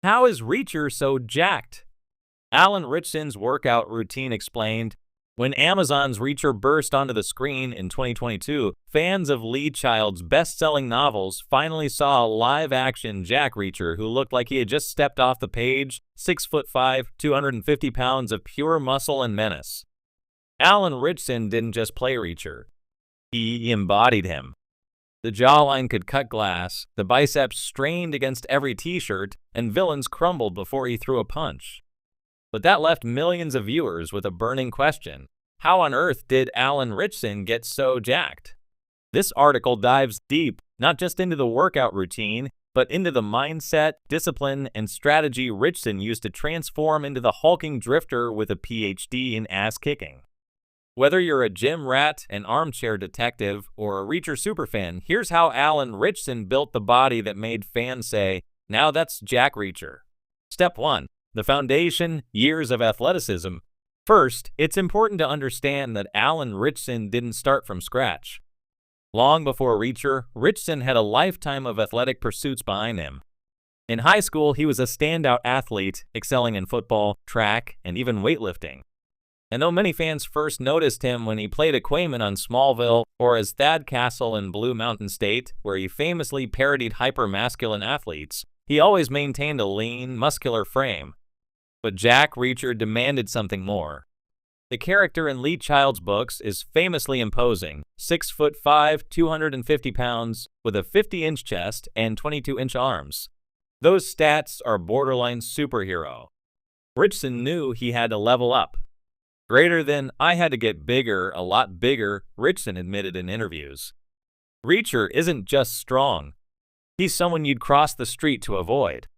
How is Reacher so jacked? Alan Ritchson's workout routine explained. When Amazon's Reacher burst onto the screen in 2022, fans of Lee Child's best-selling novels finally saw a live-action Jack Reacher who looked like he had just stepped off the page, 6'5", 250 pounds of pure muscle and menace. Alan Ritchson didn't just play Reacher. He embodied him. The jawline could cut glass, the biceps strained against every t-shirt, and villains crumbled before he threw a punch. But that left millions of viewers with a burning question. How on earth did Alan Ritchson get so jacked? This article dives deep, not just into the workout routine, but into the mindset, discipline, and strategy Ritchson used to transform into the hulking drifter with a PhD in ass-kicking. Whether you're a gym rat, an armchair detective, or a Reacher superfan, here's how Alan Ritchson built the body that made fans say, "Now that's Jack Reacher." Step 1. The foundation, years of athleticism. First, it's important to understand that Alan Ritchson didn't start from scratch. Long before Reacher, Ritchson had a lifetime of athletic pursuits behind him. In high school, he was a standout athlete, excelling in football, track, and even weightlifting. And though many fans first noticed him when he played a Quayman on Smallville or as Thad Castle in Blue Mountain State, where he famously parodied hyper-masculine athletes, he always maintained a lean, muscular frame. But Jack Reacher demanded something more. The character in Lee Child's books is famously imposing, 6'5", 250 pounds, with a 50-inch chest and 22-inch arms. Those stats are borderline superhero. Ritchson knew he had to level up. Greater than, "I had to get bigger, a lot bigger," Ritchson admitted in interviews. Reacher isn't just strong. He's someone you'd cross the street to avoid.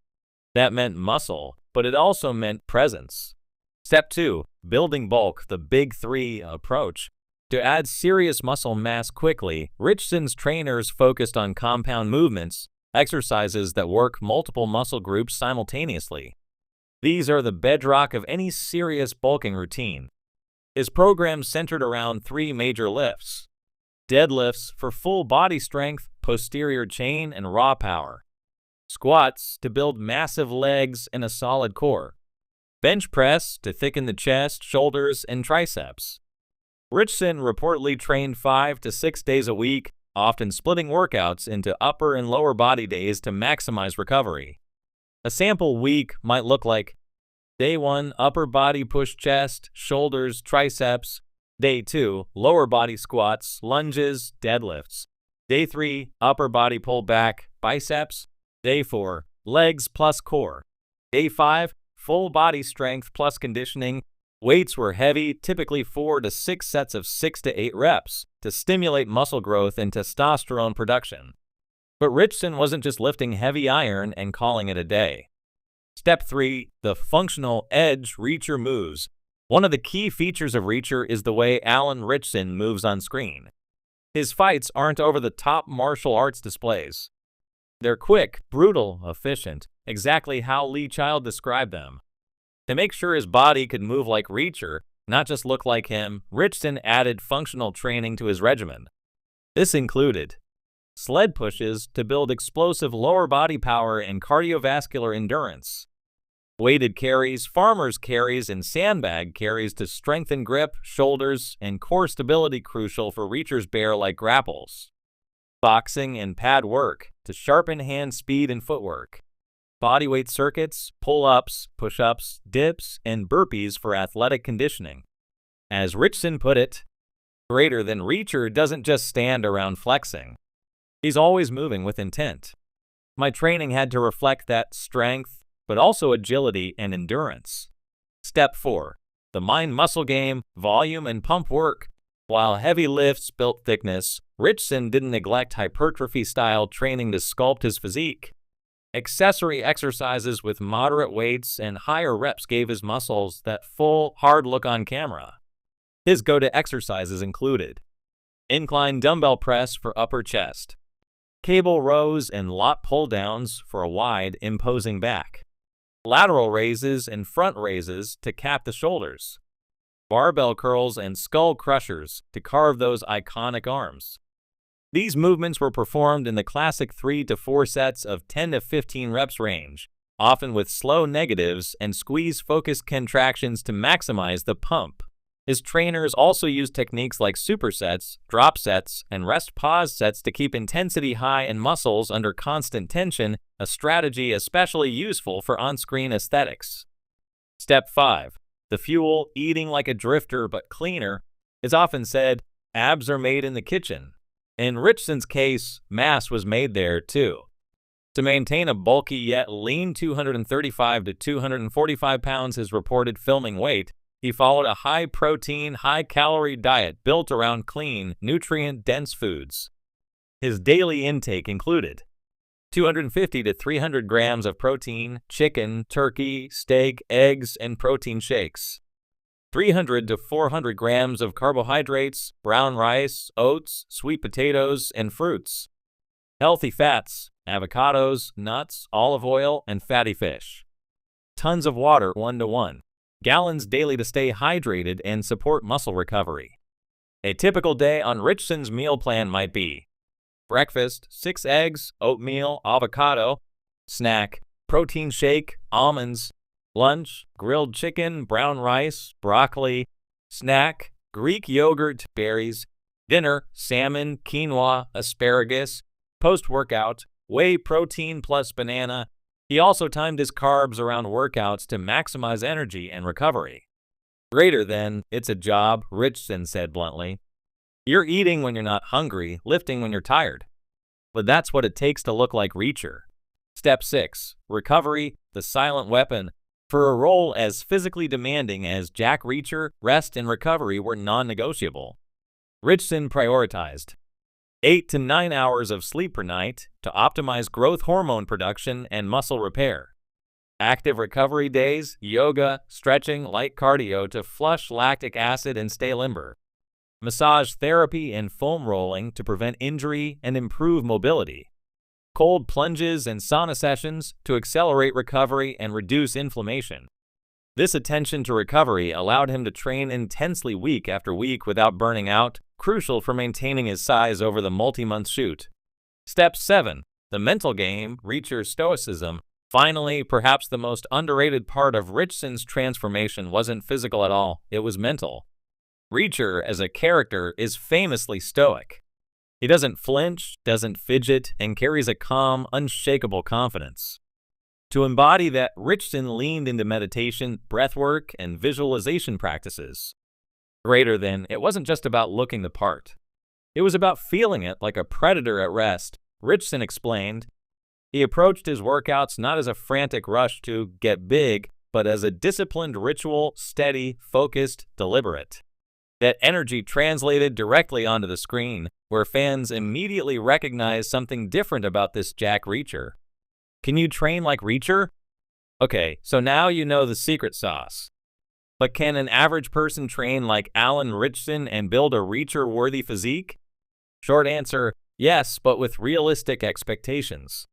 That meant muscle, but it also meant presence. Step 2. Building bulk, the Big Three approach. To add serious muscle mass quickly, Ritchson's trainers focused on compound movements, exercises that work multiple muscle groups simultaneously. These are the bedrock of any serious bulking routine. His program centered around 3 major lifts. Deadlifts for full body strength, posterior chain, and raw power. Squats to build massive legs and a solid core. Bench press to thicken the chest, shoulders, and triceps. Ritchson reportedly trained 5 to 6 days a week, often splitting workouts into upper and lower body days to maximize recovery. A sample week might look like: Day 1, upper body push chest, shoulders, triceps. Day 2, lower body squats, lunges, deadlifts. Day 3, upper body pull back, biceps. Day 4, legs plus core. Day 5, full body strength plus conditioning. Weights were heavy, typically 4 to 6 sets of 6 to 8 reps, to stimulate muscle growth and testosterone production. But Ritchson wasn't just lifting heavy iron and calling it a day. Step 3. The functional edge Reacher moves. One of the key features of Reacher is the way Alan Ritchson moves on screen. His fights aren't over-the-top martial arts displays. They're quick, brutal, efficient, exactly how Lee Child described them. To make sure his body could move like Reacher, not just look like him, Ritchson added functional training to his regimen. This included sled pushes to build explosive lower body power and cardiovascular endurance, weighted carries, farmer's carries, and sandbag carries to strengthen grip, shoulders, and core stability crucial for Reacher's bear-like grapples, boxing and pad work to sharpen hand speed and footwork, bodyweight circuits, pull-ups, push-ups, dips, and burpees for athletic conditioning. As Ritchson put it, greater than Reacher doesn't just stand around flexing. He's always moving with intent. My training had to reflect that strength, but also agility and endurance. Step 4. The mind-muscle game, volume and pump work. While heavy lifts built thickness, Ritchson didn't neglect hypertrophy-style training to sculpt his physique. Accessory exercises with moderate weights and higher reps gave his muscles that full, hard look on camera. His go-to exercises included incline dumbbell press for upper chest, cable rows and lat pull-downs for a wide, imposing back, lateral raises and front raises to cap the shoulders, barbell curls and skull crushers to carve those iconic arms. These movements were performed in the classic 3 to 4 sets of 10 to 15 reps range, often with slow negatives and squeeze-focused contractions to maximize the pump. His trainers also use techniques like supersets, drop sets, and rest-pause sets to keep intensity high and muscles under constant tension, a strategy especially useful for on-screen aesthetics. Step 5. The fuel, eating like a drifter but cleaner, is often said, abs are made in the kitchen. In Ritchson's case, mass was made there too. To maintain a bulky yet lean 235 to 245 pounds his reported filming weight, he followed a high-protein, high-calorie diet built around clean, nutrient-dense foods. His daily intake included 250 to 300 grams of protein, chicken, turkey, steak, eggs, and protein shakes. 300 to 400 grams of carbohydrates, brown rice, oats, sweet potatoes, and fruits. Healthy fats, avocados, nuts, olive oil, and fatty fish. Tons of water 1 to 1. Gallons daily to stay hydrated and support muscle recovery. A typical day on Ritchson's meal plan might be breakfast, 6 eggs, oatmeal, avocado. Snack, protein shake, almonds. Lunch, grilled chicken, brown rice, broccoli. Snack, Greek yogurt, berries. Dinner, salmon, quinoa, asparagus. Post-workout, whey protein plus banana. He also timed his carbs around workouts to maximize energy and recovery. Greater than, it's a job, Ritchson said bluntly. You're eating when you're not hungry, lifting when you're tired. But that's what it takes to look like Reacher. Step 6. Recovery, the silent weapon. For a role as physically demanding as Jack Reacher, rest and recovery were non-negotiable. Ritchson prioritized 8 to 9 hours of sleep per night to optimize growth hormone production and muscle repair. Active recovery days, yoga, stretching, light cardio to flush lactic acid and stay limber. Massage therapy and foam rolling to prevent injury and improve mobility. Cold plunges and sauna sessions to accelerate recovery and reduce inflammation. This attention to recovery allowed him to train intensely week after week without burning out, crucial for maintaining his size over the multi-month shoot. Step 7. The mental game, Reacher's stoicism. Finally, perhaps the most underrated part of Ritchson's transformation wasn't physical at all, it was mental. Reacher, as a character, is famously stoic. He doesn't flinch, doesn't fidget, and carries a calm, unshakable confidence. To embody that, Ritchson leaned into meditation, breathwork, and visualization practices. Greater than, it wasn't just about looking the part. It was about feeling it like a predator at rest, Ritchson explained. He approached his workouts not as a frantic rush to get big, but as a disciplined ritual, steady, focused, deliberate. That energy translated directly onto the screen, where fans immediately recognized something different about this Jack Reacher. Can you train like Reacher? Okay, so now you know the secret sauce. But can an average person train like Alan Ritchson and build a Reacher-worthy physique? Short answer, yes, but with realistic expectations.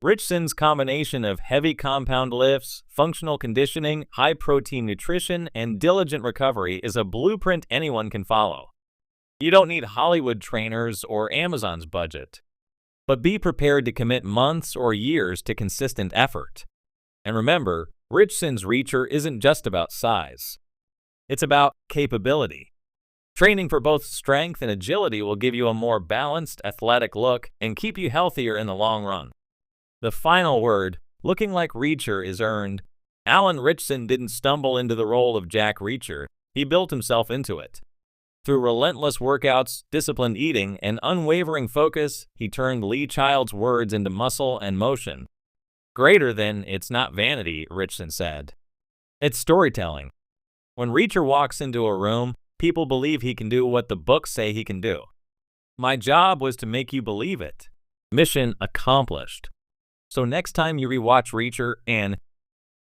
Ritchson's combination of heavy compound lifts, functional conditioning, high-protein nutrition, and diligent recovery is a blueprint anyone can follow. You don't need Hollywood trainers or Amazon's budget. But be prepared to commit months or years to consistent effort. And remember, Ritchson's Reacher isn't just about size. It's about capability. Training for both strength and agility will give you a more balanced, athletic look and keep you healthier in the long run. The final word, looking like Reacher, is earned. Alan Ritchson didn't stumble into the role of Jack Reacher. He built himself into it. Through relentless workouts, disciplined eating, and unwavering focus, he turned Lee Child's words into muscle and motion. Greater than, it's not vanity, Ritchson said. It's storytelling. When Reacher walks into a room, people believe he can do what the books say he can do. My job was to make you believe it. Mission accomplished. So next time you rewatch Reacher, and